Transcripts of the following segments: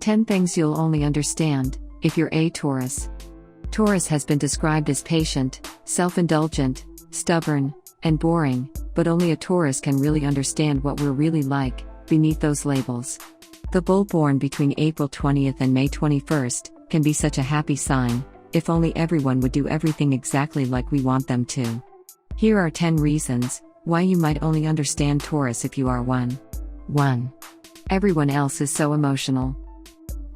10 things you'll only understand if you're a Taurus. Taurus has been described as patient, self-indulgent, stubborn, and boring, but only a Taurus can really understand what we're really like beneath those labels. The bull born between April 20th and May 21st can be such a happy sign, if only everyone would do everything exactly like we want them to. Here are 10 reasons why you might only understand Taurus if you are one. 1. Everyone else is so emotional.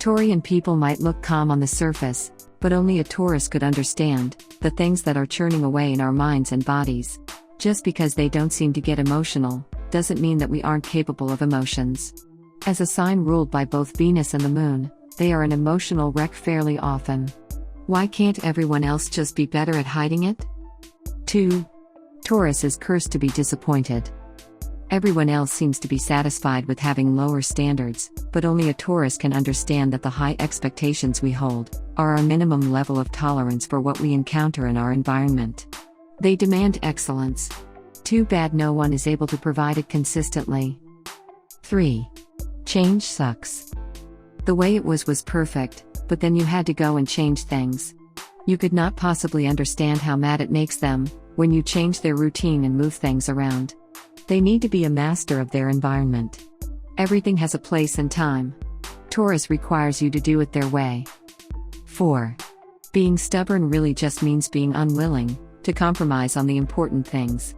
Taurian people might look calm on the surface, but only a Taurus could understand the things that are churning away in our minds and bodies. Just because they don't seem to get emotional, doesn't mean that we aren't capable of emotions. As a sign ruled by both Venus and the Moon, they are an emotional wreck fairly often. Why can't everyone else just be better at hiding it? 2. Taurus is cursed to be disappointed. Everyone else seems to be satisfied with having lower standards, but only a Taurus can understand that the high expectations we hold are our minimum level of tolerance for what we encounter in our environment. They demand excellence. Too bad no one is able to provide it consistently. 3. Change sucks. The way it was perfect, but then you had to go and change things. You could not possibly understand how mad it makes them when you change their routine and move things around. They need to be a master of their environment. Everything has a place and time. Taurus requires you to do it their way. 4. Being stubborn really just means being unwilling to compromise on the important things.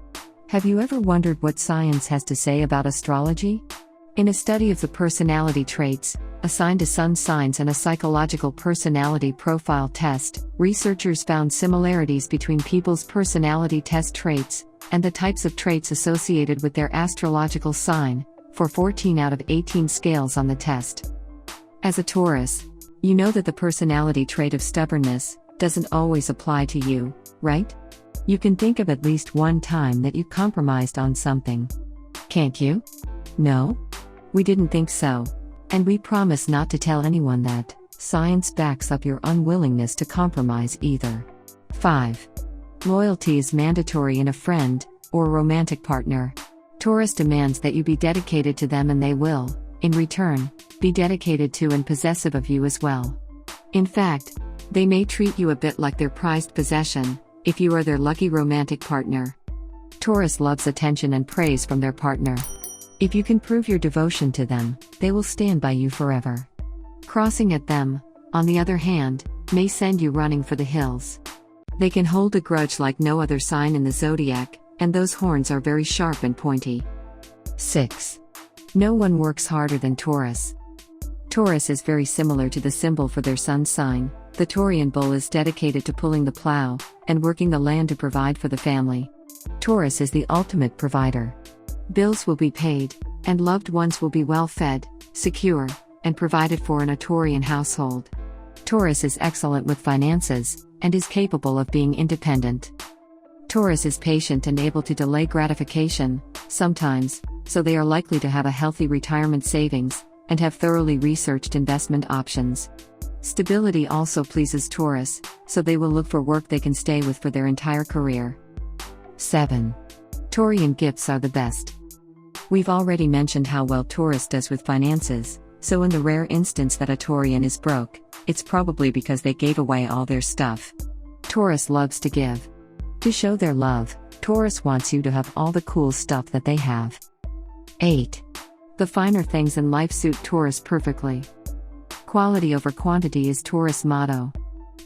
Have you ever wondered what science has to say about astrology? In a study of the personality traits assigned to sun signs and a psychological personality profile test, researchers found similarities between people's personality test traits and the types of traits associated with their astrological sign, for 14 out of 18 scales on the test. As a Taurus, you know that the personality trait of stubbornness doesn't always apply to you, right? You can think of at least one time that you compromised on something. Can't you? No? We didn't think so. And we promise not to tell anyone that. Science backs up your unwillingness to compromise either. 5. Loyalty is mandatory in a friend or romantic partner. Taurus demands that you be dedicated to them, and they will, in return, be dedicated to and possessive of you as well. In fact, they may treat you a bit like their prized possession, if you are their lucky romantic partner. Taurus loves attention and praise from their partner. If you can prove your devotion to them, they will stand by you forever. Crossing at them, on the other hand, may send you running for the hills. They can hold a grudge like no other sign in the zodiac, and those horns are very sharp and pointy. 6. No one works harder than Taurus. Taurus is very similar to the symbol for their sun sign. The Taurian bull is dedicated to pulling the plow and working the land to provide for the family. Taurus is the ultimate provider. Bills will be paid, and loved ones will be well fed, secure, and provided for in a Taurian household. Taurus is excellent with finances, and is capable of being independent. Taurus is patient and able to delay gratification, sometimes, so they are likely to have a healthy retirement savings, and have thoroughly researched investment options. Stability also pleases Taurus, so they will look for work they can stay with for their entire career. 7. Taurian gifts are the best. We've already mentioned how well Taurus does with finances, so in the rare instance that a Taurian is broke, it's probably because they gave away all their stuff. Taurus loves to give. To show their love, Taurus wants you to have all the cool stuff that they have. 8. The finer things in life suit Taurus perfectly. Quality over quantity is Taurus' motto.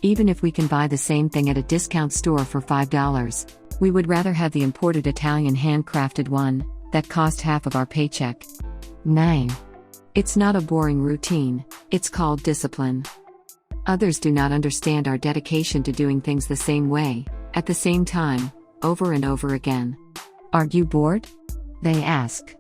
Even if we can buy the same thing at a discount store for $5, we would rather have the imported Italian handcrafted one that cost half of our paycheck. 9. It's not a boring routine, it's called discipline. Others do not understand our dedication to doing things the same way, at the same time, over and over again. Aren't you bored? They ask.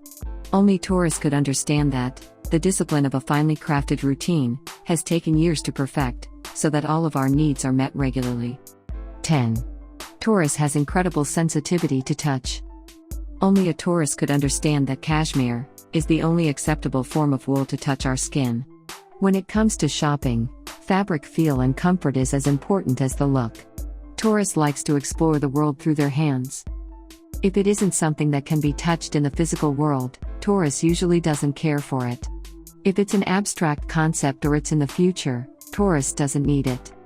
Only Taurus could understand that. The discipline of a finely crafted routine has taken years to perfect, so that all of our needs are met regularly. 10. Taurus has incredible sensitivity to touch. Only a Taurus could understand that cashmere is the only acceptable form of wool to touch our skin. When it comes to shopping, fabric feel and comfort is as important as the look. Taurus likes to explore the world through their hands. If it isn't something that can be touched in the physical world, Taurus usually doesn't care for it. If it's an abstract concept or it's in the future, Taurus doesn't need it.